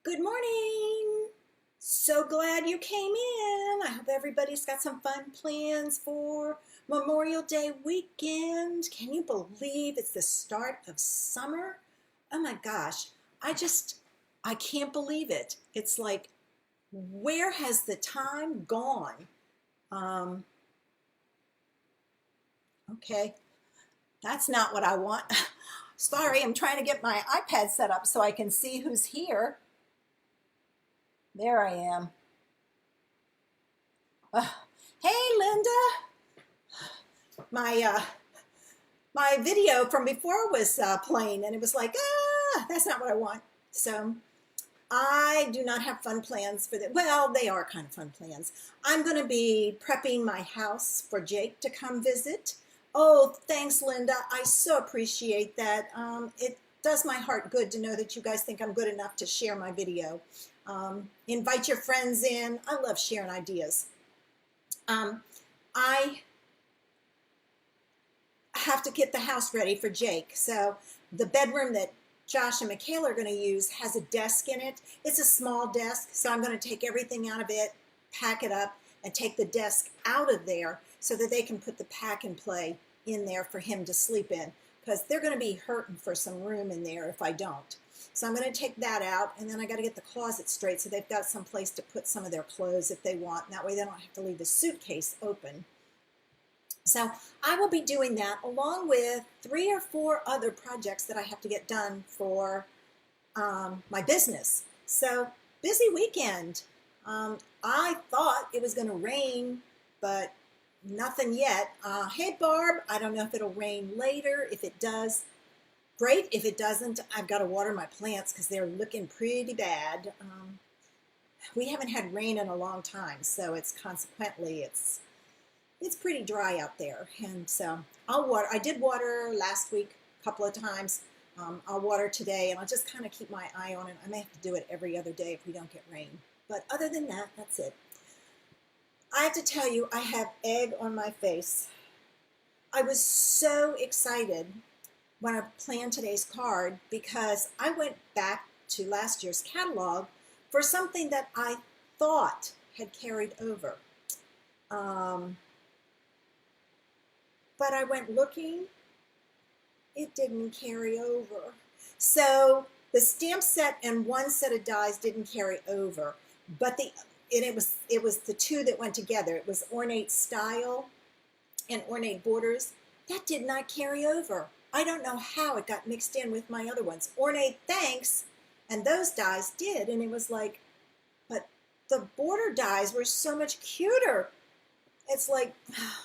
Good morning. So glad you came in. I hope everybody's got some fun plans for Memorial Day weekend. Can you believe it's the start of summer? Oh my gosh. I just, I can't believe it. It's like, where has the time gone? Um, okay, that's not what I want. Sorry, I'm trying to get my iPad set up so I can see who's here. There I am. Uh, hey, Linda. My video from before was playing, and it was like, that's not what I want. So I do not have fun plans for that. Well, they are kind of fun plans. I'm going to be prepping my house for Jake to come visit. Oh, thanks, Linda. I so appreciate that. It does my heart good to know that you guys think I'm good enough to share my video. Invite your friends in. I love sharing ideas. Um, I have to get the house ready for Jake. So the bedroom that Josh and Michaela are going to use has a desk in it. It's a small desk, so I'm going to take everything out of it, pack it up, and take the desk out of there so that they can put the pack and play in there for him to sleep in, because they're going to be hurting for some room in there if I don't. So I'm going to take that out, and then I got to get the closet straight so they've got some place to put some of their clothes if they want. And that way they don't have to leave the suitcase open. So I will be doing that along with 3 or 4 other projects that I have to get done for my business. So busy weekend. I thought it was going to rain, but nothing yet. Hey Barb, I don't know if it'll rain later. If it does, great. If it doesn't, I've got to water my plants because they're looking pretty bad. We haven't had rain in a long time, so it's pretty dry out there, and so I'll water. I did water last week a couple of times. I'll water today, and I'll just kind of keep my eye on it. I may have to do it every other day if we don't get rain. But other than that, that's it. I have to tell you, I have egg on my face. I was so excited when I planned today's card because I went back to last year's catalog for something that I thought had carried over. Um, but I went looking, it didn't carry over. So the stamp set and one set of dies didn't carry over, but it was the two that went together. It was Ornate Style and Ornate Borders. That did not carry over. I don't know how it got mixed in with my other ones. Ornate Thanks and those dies did, and it was like, but the border dies were so much cuter. It's like,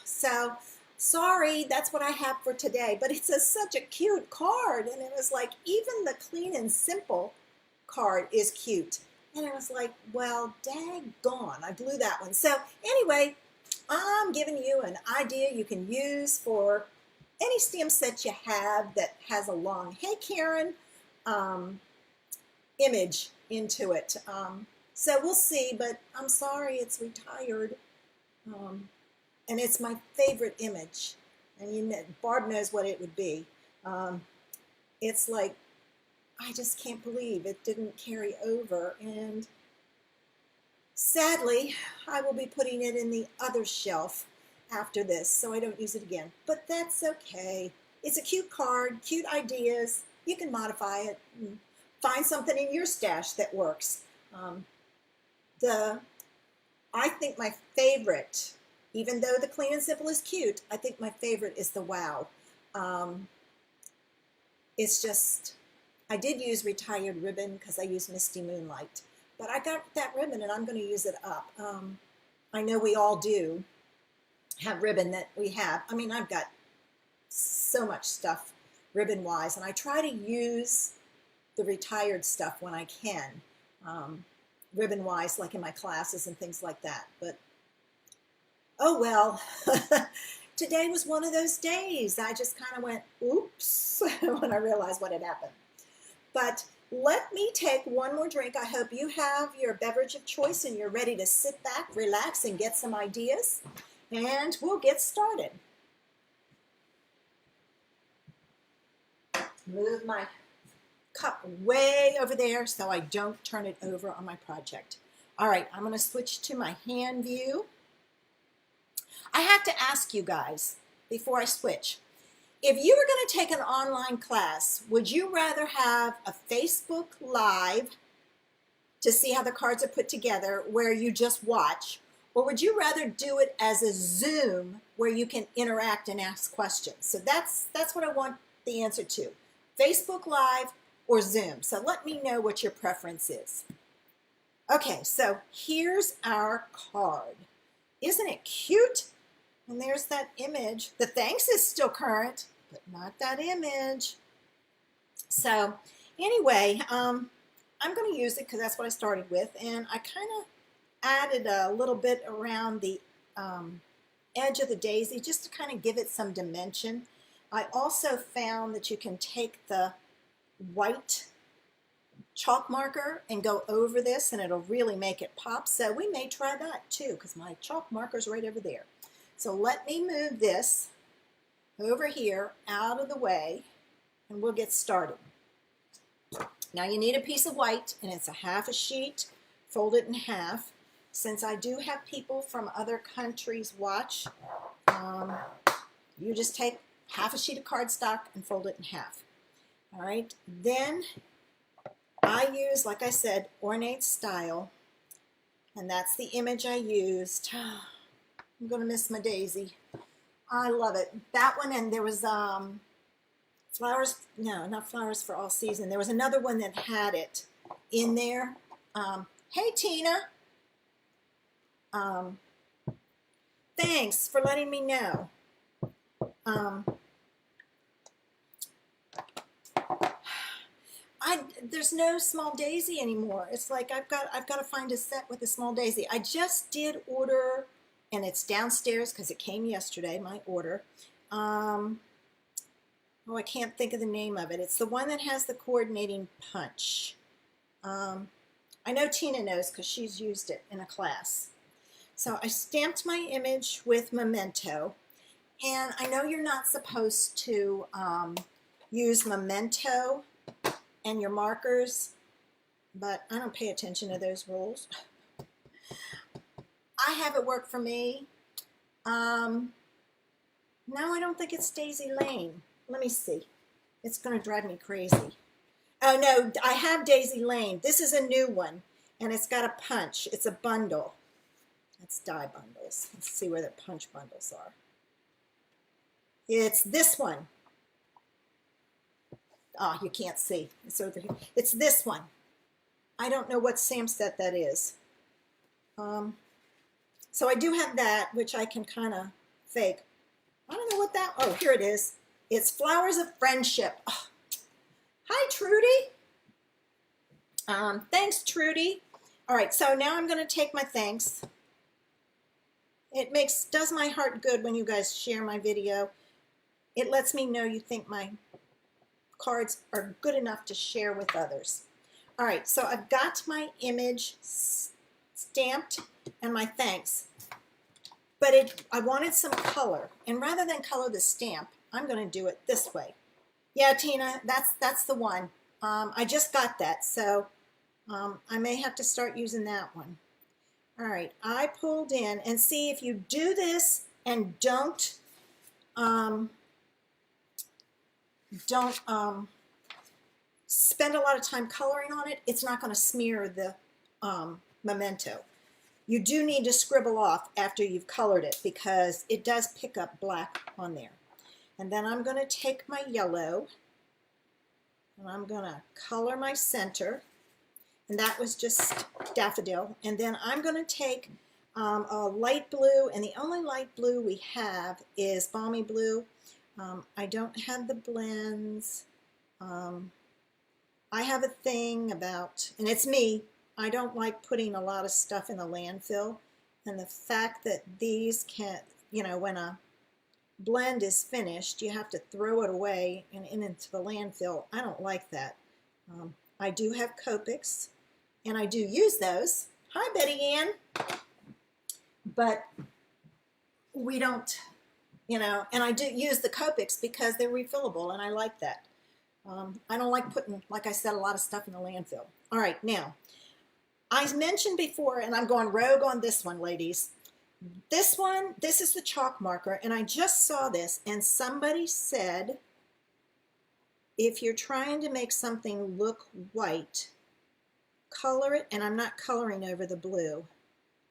so sorry, that's what I have for today. But it's such a cute card. And it was like, even the Clean and Simple card is cute. And I was like, well, daggone, I blew that one. So anyway, I'm giving you an idea you can use for any stamp set you have that has a long, hey Karen, image into it. So we'll see, but I'm sorry, it's retired. Um, and it's my favorite image. And Barb knows what it would be. Um, it's like, I just can't believe it didn't carry over. And sadly, I will be putting it in the other shelf after this, so I don't use it again. But that's okay. It's a cute card, cute ideas. You can modify it and find something in your stash that works. Um, I think my favorite, even though the Clean and Simple is cute, I think my favorite is the Wow. Um, it's just, I did use Retired Ribbon because I use Misty Moonlight, but I got that ribbon and I'm going to use it up. I know we all do have ribbon that we have. I mean, I've got so much stuff ribbon wise, and I try to use the retired stuff when I can, ribbon wise, like in my classes and things like that. But oh well, today was one of those days. I just kind of went, oops, when I realized what had happened. But let me take one more drink. I hope you have your beverage of choice and you're ready to sit back, relax, and get some ideas. And we'll get started. Move my cut way over there so I don't turn it over on my project. All right, I'm going to switch to my hand view. I have to ask you guys before I switch, if you were going to take an online class, would you rather have a Facebook Live to see how the cards are put together where you just watch, or would you rather do it as a Zoom where you can interact and ask questions? So that's what I want the answer to. Facebook Live or Zoom. So let me know what your preference is. Okay, so here's our card. Isn't it cute? And there's that image. The thanks is still current, but not that image. So anyway, I'm going to use it because that's what I started with. And I kind of added a little bit around the edge of the daisy just to kind of give it some dimension. I also found that you can take the white chalk marker and go over this and it'll really make it pop. So we may try that too because my chalk marker's right over there. So let me move this over here out of the way and we'll get started. Now you need a piece of white and it's a half a sheet. Fold it in half. Since I do have people from other countries watch, you just take half a sheet of cardstock and fold it in half. All right, then I use, like I said, Ornate Style, and that's the image I used. I'm going to miss my daisy. I love it. That one, and there was flowers, no, not Flowers for All Season. There was another one that had it in there. Hey, Tina. Thanks for letting me know. There's no small daisy anymore. It's like I've got to find a set with a small daisy. I just did order, and it's downstairs because it came yesterday, my order. Oh, I can't think of the name of it. It's the one that has the coordinating punch. I know Tina knows because she's used it in a class. So I stamped my image with Memento, and I know you're not supposed to use Memento and your markers, but I don't pay attention to those rules. I have it work for me. No, I don't think it's Daisy Lane. Let me see. It's going to drive me crazy. Oh, no, I have Daisy Lane. This is a new one, and it's got a punch. It's a bundle. That's die bundles. Let's see where the punch bundles are. It's this one. Oh, you can't see. It's over here. It's this one. I don't know what stamp set that is. So I do have that, which I can kind of fake. I don't know what that, oh, here it is. It's Flowers of Friendship. Oh. Hi, Trudy. Thanks, Trudy. All right, so now I'm going to take my thanks. It does my heart good when you guys share my video. It lets me know you think my cards are good enough to share with others. All right, so I've got my image stamped and my thanks, but I wanted some color, and rather than color the stamp, I'm going to do it this way. Yeah, Tina, that's the one. I just got that, so I may have to start using that one. All right, I pulled in, and see if you do this and don't spend a lot of time coloring on it, it's not going to smear the Memento. You do need to scribble off after you've colored it because it does pick up black on there. And then I'm going to take my yellow and I'm going to color my center. And that was just daffodil. And then I'm going to take a light blue, and the only light blue we have is Balmy Blue. I don't have the blends. I have a thing about, and it's me, I don't like putting a lot of stuff in the landfill. And the fact that these can't, you know, when a blend is finished, you have to throw it away and into the landfill. I don't like that. I do have Copics, and I do use those. Hi, Betty Ann. But we don't, you know, and I do use the Copics because they're refillable, and I like that. I don't like putting, like I said, a lot of stuff in the landfill. All right, now, I mentioned before, and I'm going rogue on this one, ladies. This one, this is the chalk marker, and I just saw this, and somebody said, if you're trying to make something look white, color it, and I'm not coloring over the blue.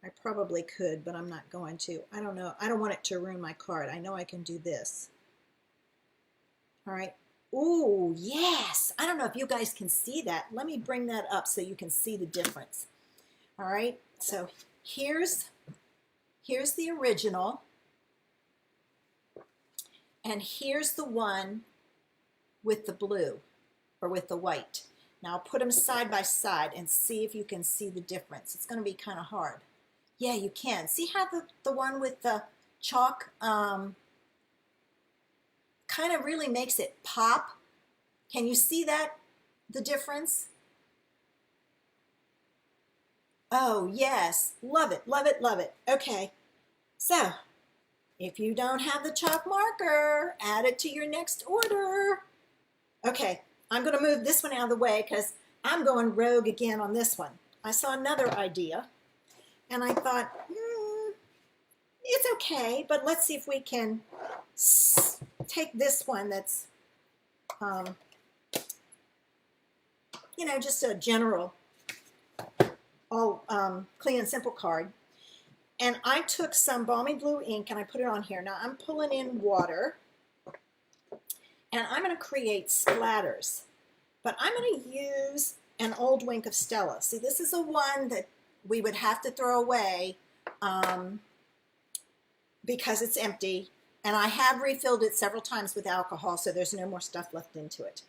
I probably could, but I'm not going to. I don't know. I don't want it to ruin my card. I know I can do this. All right. Ooh, yes. I don't know if you guys can see that. Let me bring that up so you can see the difference. All right. So here's the original. And here's the one with the blue or with the white. Now I'll put them side by side and see if you can see the difference. It's going to be kind of hard. Yeah, you can. See how the one with the chalk kind of really makes it pop? Can you see that, the difference? Oh, yes. Love it, love it, love it. Okay, so if you don't have the chalk marker, add it to your next order. Okay, I'm going to move this one out of the way because I'm going rogue again on this one. I saw another idea, and I thought, it's okay, but let's see if we can take this one that's, you know, just a general, all clean and simple card. And I took some Balmy Blue ink and I put it on here. Now I'm pulling in water, and I'm going to create splatters. But I'm going to use an old Wink of Stella. See, this is a one that we would have to throw away because it's empty. And I have refilled it several times with alcohol, so there's no more stuff left into it.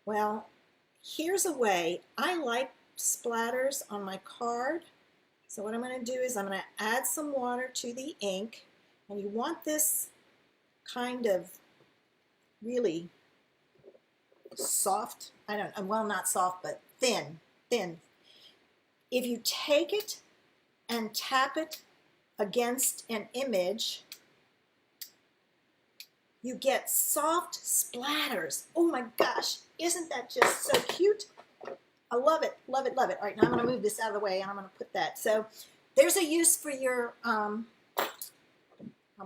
Well, here's a way. I like splatters on my card. So what I'm going to do is I'm going to add some water to the ink. And you want this kind of really soft, well, not soft, but thin. If you take it and tap it against an image, you get soft splatters. Oh my gosh, isn't that just so cute? I love it, love it, love it. All right, now I'm going to move this out of the way and I'm going to put that. So there's a use for your, I'll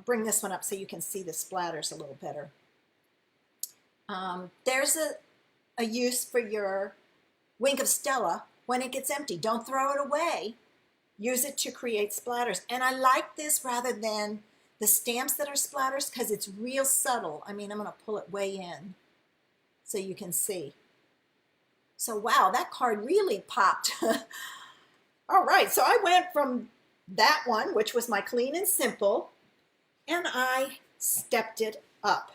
bring this one up so you can see the splatters a little better. There's a use for your Wink of Stella when it gets empty. Don't throw it away. Use it to create splatters. And I like this rather than the stamps that are splatters because it's real subtle. I mean, I'm going to pull it way in so you can see. So wow, that card really popped. All right, so I went from that one, which was my clean and simple, and I stepped it up.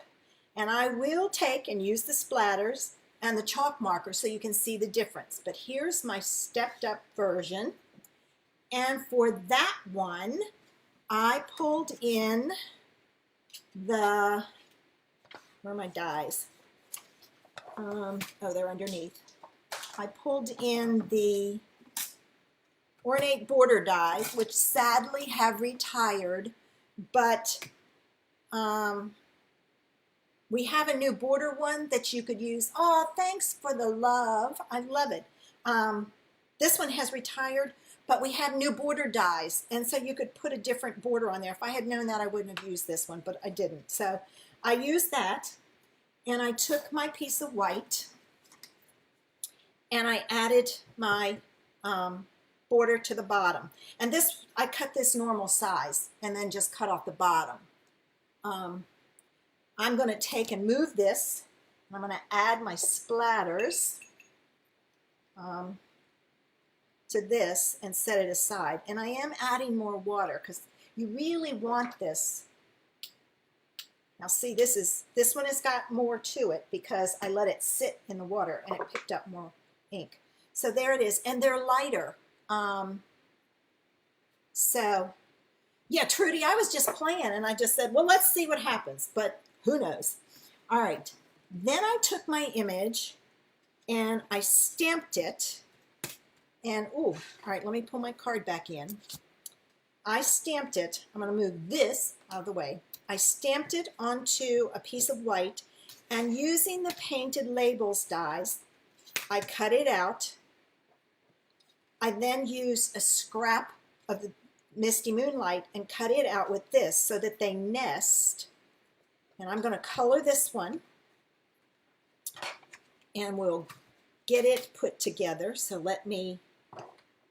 And I will take and use the splatters and the chalk marker so you can see the difference. But here's my stepped up version. And for that one, I pulled in the, where are my dies? Oh, they're underneath. I pulled in the Ornate Border dies, which sadly have retired, but we have a new border one that you could use. Oh, thanks for the love. I love it. This one has retired, but we have new border dies, and so you could put a different border on there. If I had known that, I wouldn't have used this one, but I didn't. So I used that, and I took my piece of white, and I added my border to the bottom. And this, I cut this normal size and then just cut off the bottom. I'm going to take and move this. I'm going to add my splatters to this and set it aside. And I am adding more water because you really want this. Now see, this one has got more to it because I let it sit in the water and it picked up more ink. So there it is, and they're lighter. So yeah, Trudy, I was just playing and I just said, well, let's see what happens, but who knows? All right, then I took my image and I stamped it, and all right, let me pull my card back in. I stamped it. I'm going to move this out of the way. I stamped it onto a piece of white, And using the Painted Labels dies, I cut it out. I then use a scrap of the Misty Moonlight and cut it out with this so that they nest. And I'm going to color this one, and we'll get it put together. So let me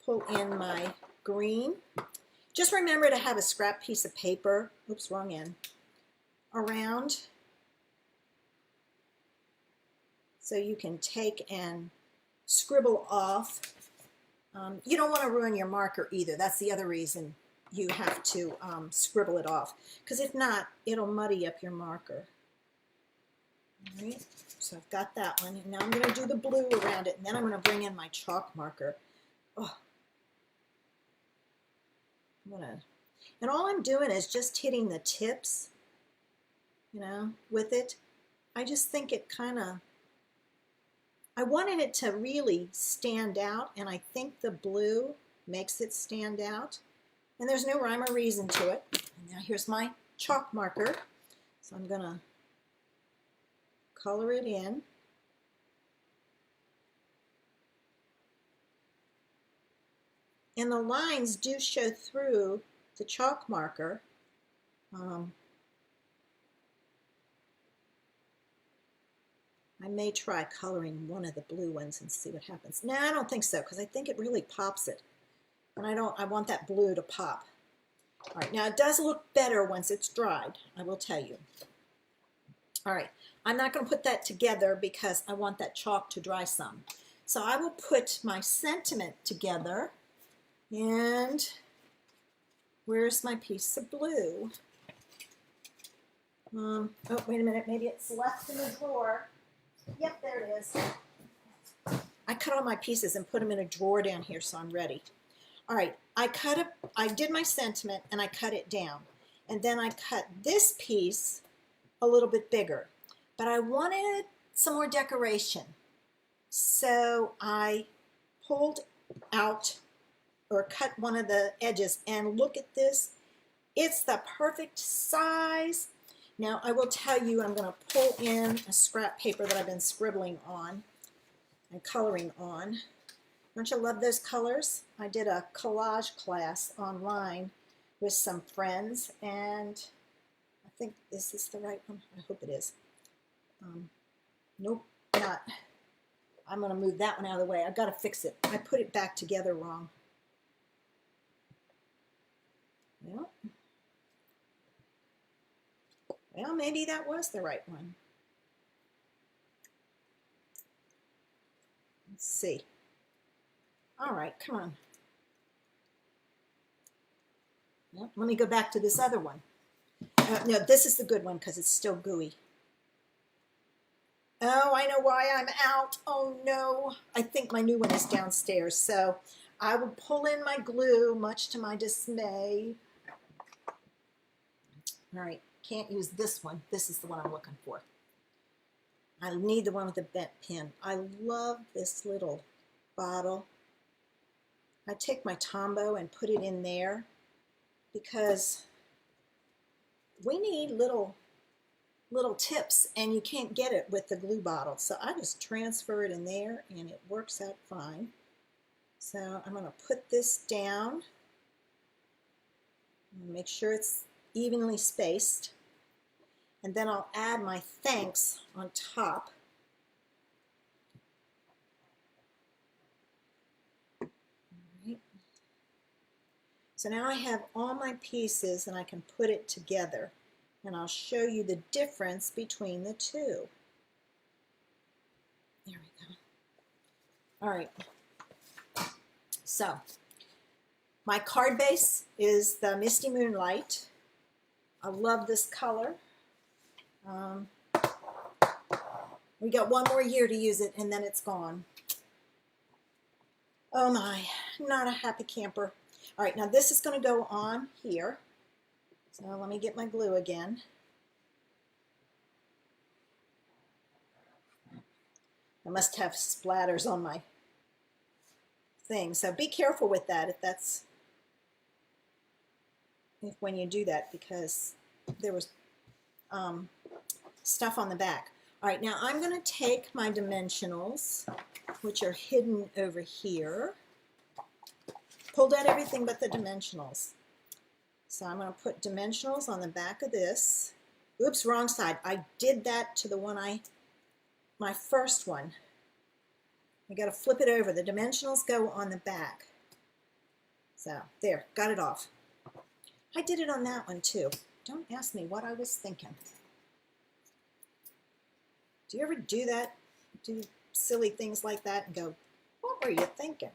pull in my green. Just remember to have a scrap piece of paper, oops, wrong end, around, so you can take and scribble off. You don't want to ruin your marker either. That's the other reason you have to scribble it off, because if not, it'll muddy up your marker. All right, so I've got that one, and now I'm going to do the blue around it, and then I'm going to bring in my chalk marker. Oh, and all I'm doing is just hitting the tips, you know, with it. I just think it kind of, I wanted it to really stand out, and I think the blue makes it stand out. And there's no rhyme or reason to it. And now here's my chalk marker. So I'm going to color it in. And the lines do show through the chalk marker. I may try coloring one of the blue ones and see what happens. No, I don't think so, because I think it really pops it. And I want that blue to pop. All right, now it does look better once it's dried, I will tell you. All right, I'm not going to put that together because I want that chalk to dry some. So I will put my sentiment together. And where's my piece of blue? Oh, wait a minute, maybe it's left in the drawer. Yep, there it is. I cut all my pieces and put them in a drawer down here, so I'm ready. All right, I did my sentiment and I cut it down. And then I cut this piece a little bit bigger. But I wanted some more decoration. So I pulled out or cut one of the edges, and look at this. It's the perfect size. Now I will tell you, I'm going to pull in a scrap paper that I've been scribbling on and coloring on. Don't you love those colors? I did a collage class online with some friends, and I think, is this the right one? I hope it is. Nope, not. I'm going to move that one out of the way. I've got to fix it. I put it back together wrong. Well, maybe that was the right one. Let's see. All right, come on. Well, let me go back to this other one. No, this is the good one because it's still gooey. Oh, I know why I'm out. Oh, no. I think my new one is downstairs. So I will pull in my glue, much to my dismay. All right, can't use this one. This is the one I'm looking for. I need the one with the bent pin. I love this little bottle. I take my Tombow and put it in there because we need little tips, and you can't get it with the glue bottle. So I just transfer it in there, and it works out fine. So I'm going to put this down. Make sure it's evenly spaced. And then I'll add my thanks on top. All right. So now I have all my pieces, and I can put it together. And I'll show you the difference between the two. There we go. All right. So my card base is the Misty Moonlight. I love this color. We got one more year to use it, and then it's gone. Oh my, not a happy camper. All right, now this is going to go on here. So let me get my glue again. I must have splatters on my thing, so be careful with that when you do that, because there was stuff on the back. All right, now I'm going to take my dimensionals, which are hidden over here. Pulled out everything but the dimensionals. So I'm going to put dimensionals on the back of this. Oops, wrong side. I did that to the one my first one. I got to flip it over. The dimensionals go on the back. So there, got it off. I did it on that one too. Don't ask me what I was thinking. Do you ever do that? Do silly things like that and go, what were you thinking?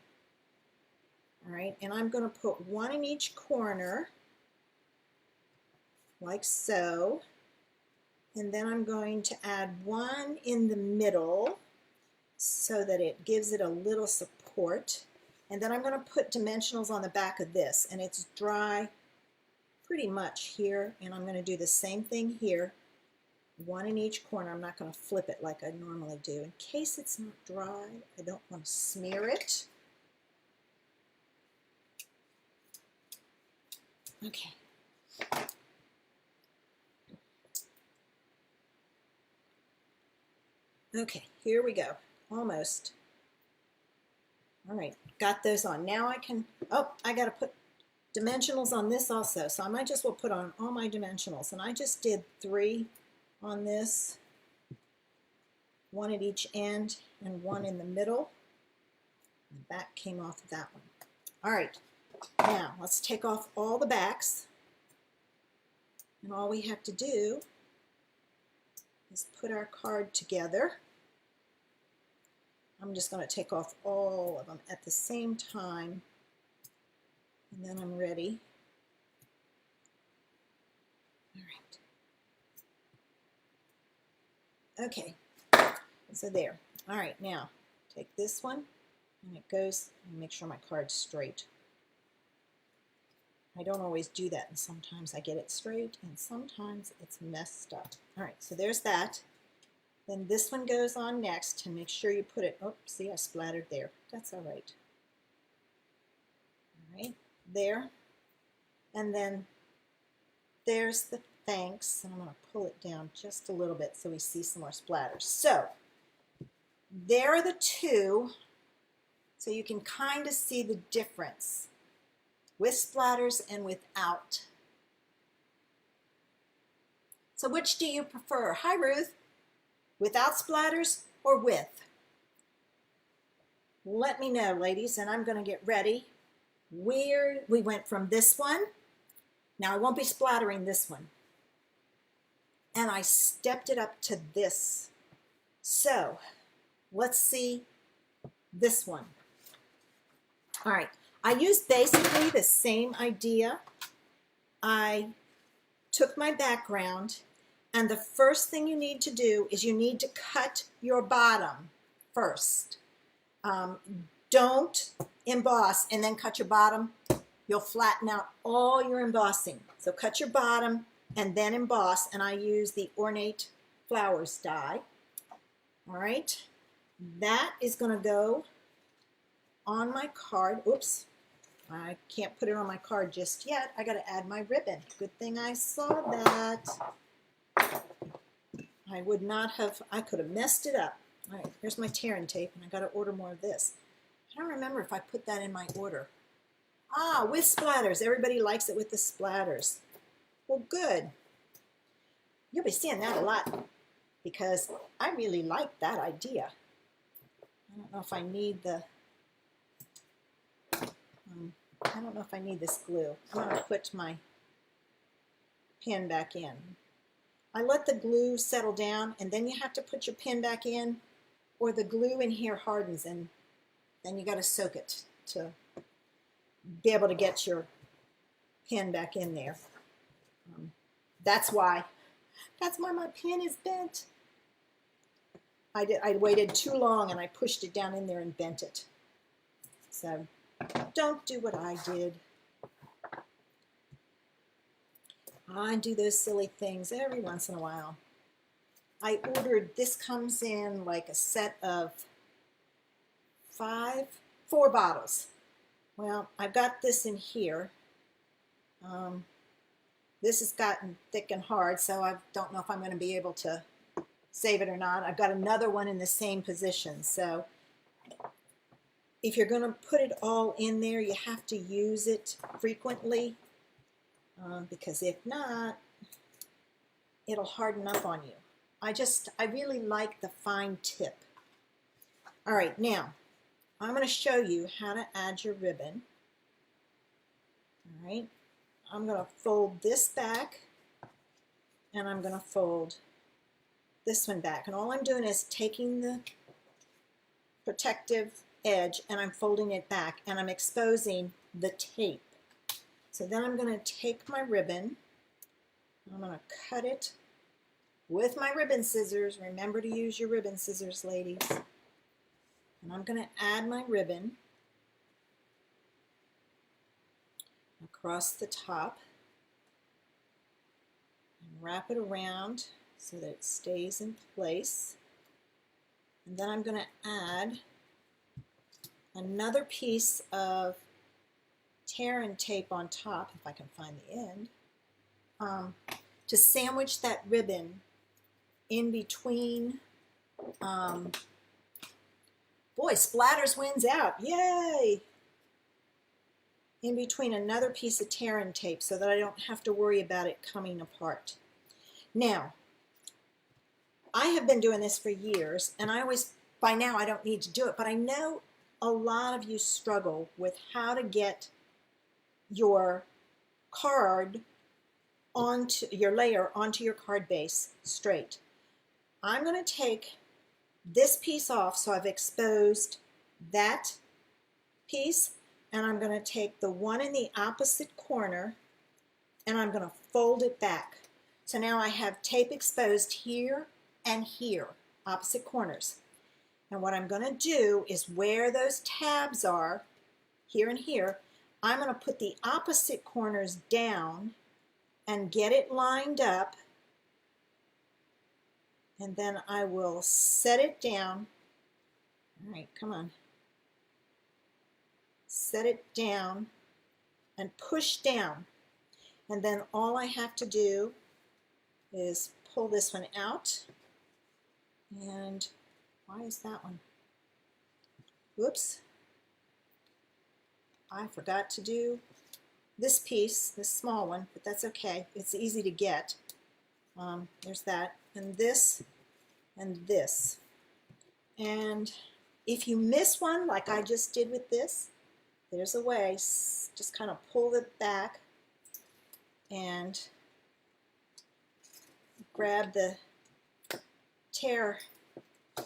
All right, and I'm going to put one in each corner, like so. And then I'm going to add one in the middle so that it gives it a little support. And then I'm going to put dimensionals on the back of this, and it's dry pretty much here. And I'm going to do the same thing here. One in each corner. I'm not going to flip it like I normally do. In case it's not dry, I don't want to smear it. Okay. Okay, here we go. Almost. All right, got those on. Now I can, oh, I got to put dimensionals on this also. So I might just well put on all my dimensionals. And I just did 3 on this, 1 at each end and 1 in the middle. And the back came off of that one. All right, now let's take off all the backs. And all we have to do is put our card together. I'm just going to take off all of them at the same time, and then I'm ready. All right. Okay, so there. All right, now take this one, and it goes, and make sure my card's straight. I don't always do that, and sometimes I get it straight, and sometimes it's messed up. All right, so there's that. Then this one goes on next, and make sure you put it, oh, see, I splattered there. That's all right. All right, there. And then there's the thanks, and I'm going to pull it down just a little bit so we see some more splatters. So there are the two, so you can kind of see the difference with splatters and without. So which do you prefer? Hi, Ruth. Without splatters or with? Let me know, ladies, and I'm going to get ready. We went from this one. Now I won't be splattering this one. And I stepped it up to this. So let's see this one. All right. I used basically the same idea. I took my background, and the first thing you need to do is you need to cut your bottom first. Don't emboss and then cut your bottom. You'll flatten out all your embossing. So cut your bottom and then emboss, and I use the Ornate Flowers die. All right, that is going to go on my card. Oops. I can't put it on my card just yet. I got to add my ribbon. Good thing I saw that. I would not have, I could have messed it up. All right, here's my tearing tape, and I got to order more of this. I don't remember if I put that in my order. Ah, with splatters. Everybody likes it with the splatters. Well, good. You'll be seeing that a lot because I really like that idea. I don't know if I need the I don't know if I need this glue. I'm going to put my pin back in. I let the glue settle down, and then you have to put your pin back in, or the glue in here hardens, and then you got to soak it to be able to get your pin back in there. That's why my pin is bent. I waited too long, and I pushed it down in there and bent it. So don't do what I did. I do those silly things every once in a while. I ordered, this comes in like a set of 4 bottles. Well, I've got this in here. This has gotten thick and hard, so I don't know if I'm going to be able to save it or not. I've got another one in the same position. So if you're going to put it all in there, you have to use it frequently because if not, it'll harden up on you. I really like the fine tip. All right, now I'm going to show you how to add your ribbon. All right, I'm going to fold this back and I'm going to fold this one back. And all I'm doing is taking the protective edge and I'm folding it back and I'm exposing the tape. So then I'm going to take my ribbon, I'm going to cut it with my ribbon scissors. Remember to use your ribbon scissors, ladies. And I'm going to add my ribbon across the top and wrap it around so that it stays in place. And then I'm going to add another piece of tear and tape on top, if I can find the end, to sandwich that ribbon in between. Boy, Splatters wins out. Yay! In between another piece of tear and tape so that I don't have to worry about it coming apart. Now, I have been doing this for years, and by now I don't need to do it, but I know a lot of you struggle with how to get your card onto your layer onto your card base straight. I'm going to take this piece off, so I've exposed that piece, and I'm going to take the one in the opposite corner and I'm going to fold it back. So now I have tape exposed here and here, opposite corners. And what I'm going to do is where those tabs are, here and here, I'm going to put the opposite corners down and get it lined up, and then I will set it down. All right, come on. Set it down and push down. And then all I have to do is pull this one out. And why is that one? Whoops. I forgot to do this piece, this small one, but that's okay. It's easy to get. There's that, and this, and this. And if you miss one, like I just did with this, there's a way. Just kind of pull it back and grab the tear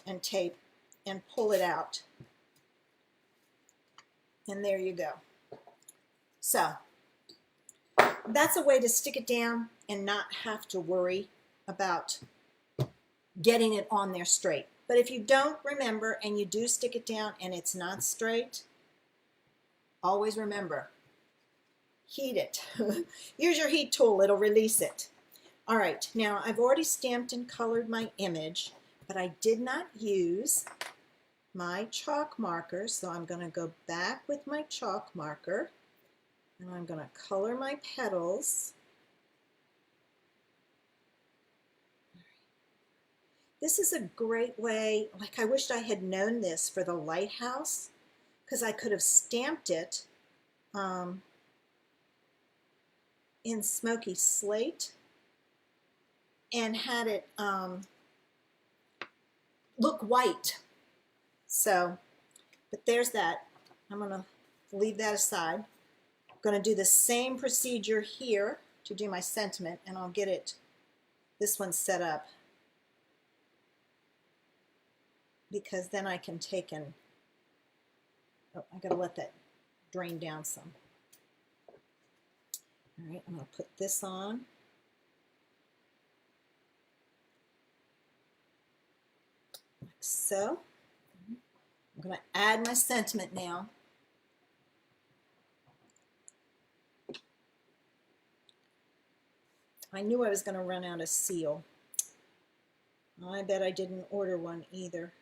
and tape and pull it out. And there you go. So that's a way to stick it down and not have to worry about getting it on there straight. But if you don't remember and you do stick it down and it's not straight, always remember, heat it. Use your heat tool, it'll release it. All right, now I've already stamped and colored my image, but I did not use my chalk marker, so I'm going to go back with my chalk marker and I'm going to color my petals. This is a great way, like I wished I had known this for the lighthouse, because I could have stamped it in smoky slate and had it look white. So, but there's that. I'm going to leave that aside. I'm going to do the same procedure here to do my sentiment, and I'll get this one set up, because then I can take and, oh, I got to let that drain down some. All right, I'm going to put this on. Like so. I'm going to add my sentiment now. I knew I was going to run out of seal. I bet I didn't order one either.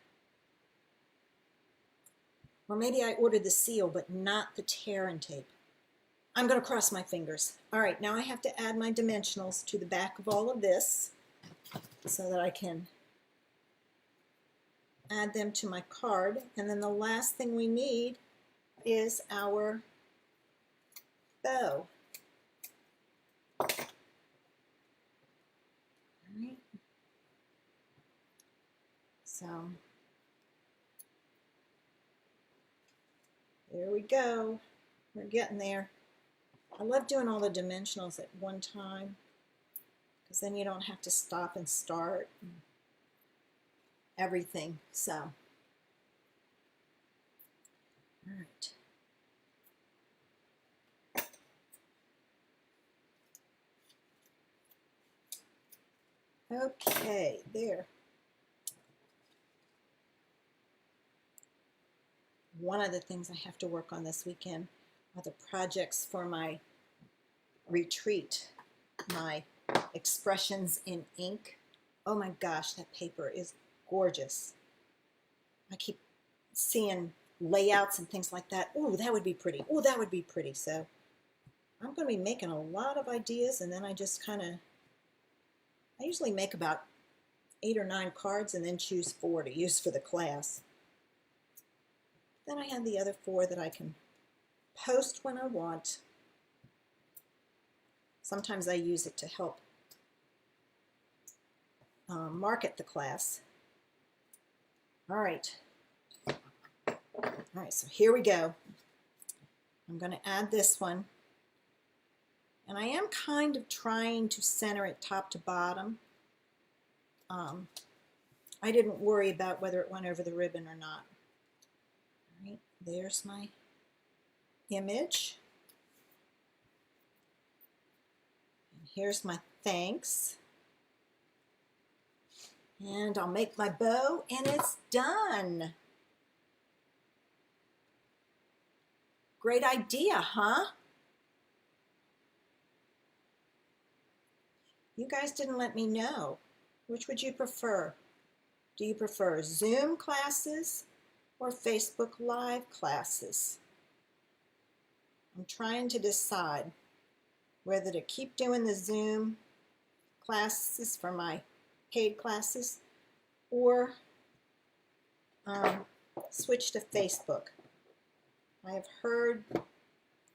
Or maybe I ordered the seal, but not the tear and tape. I'm going to cross my fingers. All right, now I have to add my dimensionals to the back of all of this so that I can add them to my card. And then the last thing we need is our bow. All right. So there we go. We're getting there. I love doing all the dimensionals at one time because then you don't have to stop and start everything. So, all right. Okay, there. One of the things I have to work on this weekend are the projects for my retreat, my expressions in ink. Oh my gosh, that paper is gorgeous. I keep seeing layouts and things like that. Oh, that would be pretty. Oh, that would be pretty. So I'm going to be making a lot of ideas, and then I just kind of, I usually make about 8 or 9 cards and then choose 4 to use for the class. Then I have the other 4 that I can post when I want. Sometimes I use it to help market the class. All right. All right, so here we go. I'm going to add this one. And I am kind of trying to center it top to bottom. I didn't worry about whether it went over the ribbon or not. All right, there's my image. And here's my thanks. And I'll make my bow, and it's done. Great idea, huh? You guys didn't let me know. Which would you prefer? Do you prefer Zoom classes or Facebook Live classes? I'm trying to decide whether to keep doing the Zoom classes for my paid classes or switch to Facebook. I have heard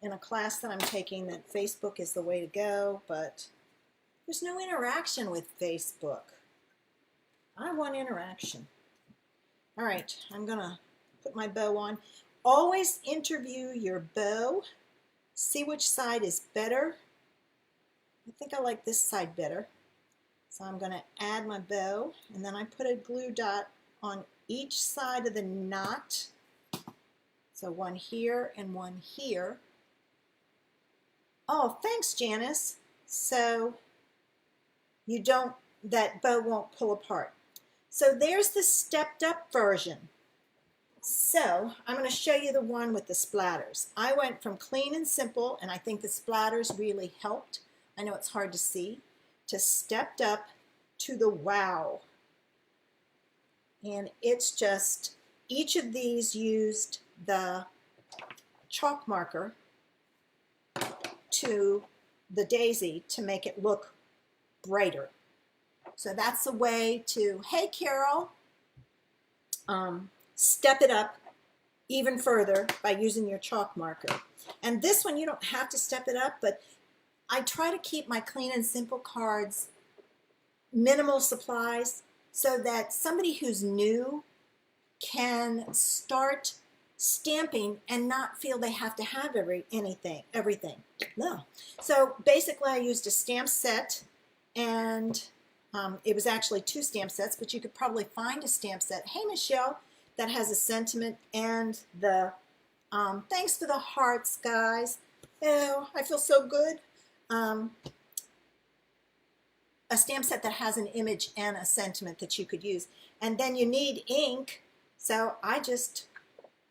in a class that I'm taking that Facebook is the way to go, but there's no interaction with Facebook. I want interaction. All right, I'm gonna put my bow on. Always interview your bow. See which side is better. I think I like this side better. So I'm gonna add my bow, and then I put a glue dot on each side of the knot. So one here and one here. Oh, thanks, Janice. So that bow won't pull apart. So there's the stepped up version. So I'm going to show you the one with the splatters. I went from clean and simple, and I think the splatters really helped. I know it's hard to see, to stepped up to the wow. And it's just, each of these used the chalk marker to the daisy to make it look brighter. So that's a way to, hey Carol, step it up even further by using your chalk marker. And this one you don't have to step it up, but I try to keep my clean and simple cards minimal supplies so that somebody who's new can start stamping and not feel they have to have everything. No. So basically I used a stamp set, and it was actually 2 stamp sets, but you could probably find a stamp set. Hey, Michelle, that has a sentiment and the thanks for the hearts, guys. Oh, I feel so good. A stamp set that has an image and a sentiment that you could use. And then you need ink, so I just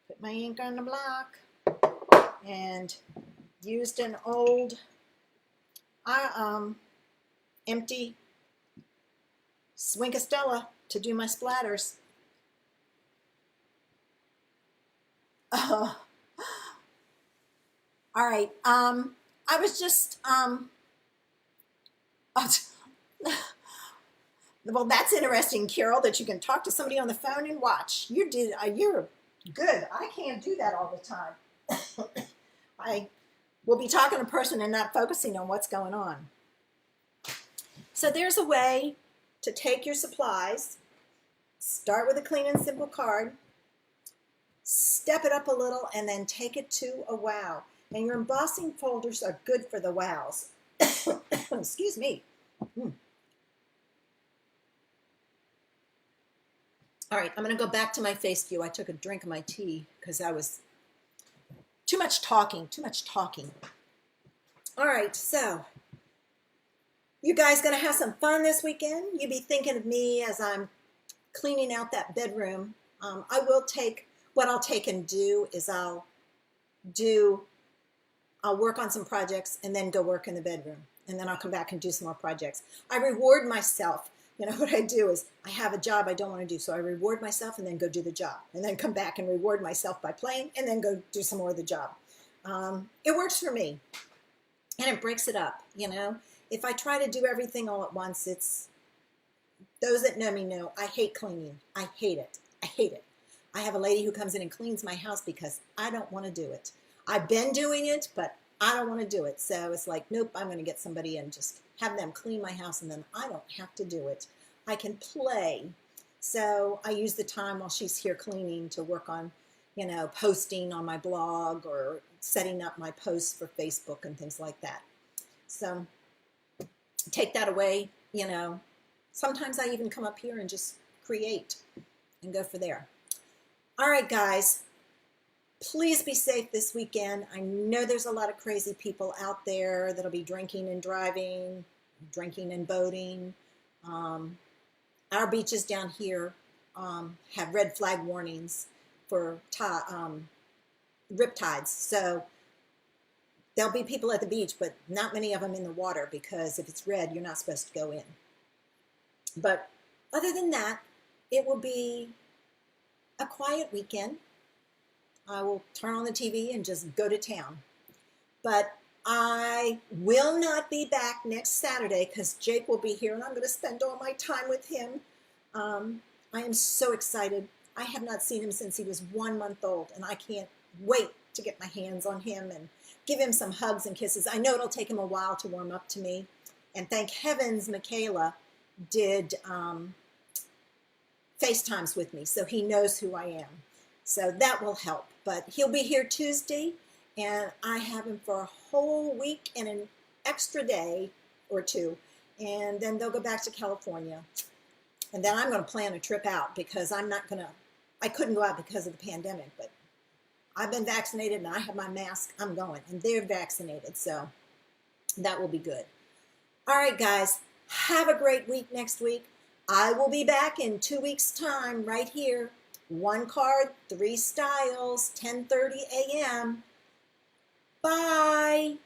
put my ink on the block and used an old empty Swinkastella to do my splatters. All right, I was just Well, that's interesting, Carol, that you can talk to somebody on the phone and watch. You're good. I can't do that all the time. I will be talking to a person and not focusing on what's going on. So there's a way to take your supplies, start with a clean and simple card, step it up a little, and then take it to a wow. And your embossing folders are good for the wows. Excuse me. All right, I'm going to go back to my face view. I took a drink of my tea because I was too much talking. All right, so you guys going to have some fun this weekend. You be thinking of me as I'm cleaning out that bedroom. What I'll take and do is I'll work on some projects and then go work in the bedroom. And then I'll come back and do some more projects. I reward myself. You know, what I do is I have a job I don't want to do. So I reward myself and then go do the job. And then come back and reward myself by playing and then go do some more of the job. It works for me. And it breaks it up, you know. If I try to do everything all at once, those that know me know I hate cleaning. I hate it. I have a lady who comes in and cleans my house because I don't want to do it. I've been doing it, but I don't want to do it. So it's like, nope, I'm going to get somebody and just have them clean my house, and then I don't have to do it. I can play. So I use the time while she's here cleaning to work on, you know, posting on my blog or setting up my posts for Facebook and things like that. So take that away, you know. Sometimes I even come up here and just create and go for there. All right, guys. Please be safe this weekend. I know there's a lot of crazy people out there that'll be drinking and driving, drinking and boating. Our beaches down here have red flag warnings for riptides. So there'll be people at the beach, but not many of them in the water because if it's red, you're not supposed to go in. But other than that, it will be a quiet weekend. I will turn on the TV and just go to town. But I will not be back next Saturday because Jake will be here and I'm going to spend all my time with him. I am so excited. I have not seen him since he was 1 month old, and I can't wait to get my hands on him and give him some hugs and kisses. I know it'll take him a while to warm up to me. And thank heavens Michaela did FaceTimes with me, so he knows who I am. So that will help. But he'll be here Tuesday, and I have him for a whole week and an extra day or two. And then they'll go back to California. And then I'm going to plan a trip out because I couldn't go out because of the pandemic. But I've been vaccinated and I have my mask. I'm going. And they're vaccinated. So that will be good. All right, guys. Have a great week next week. I will be back in 2 weeks' time right here. 1 card, 3 styles, 10:30 a.m. Bye.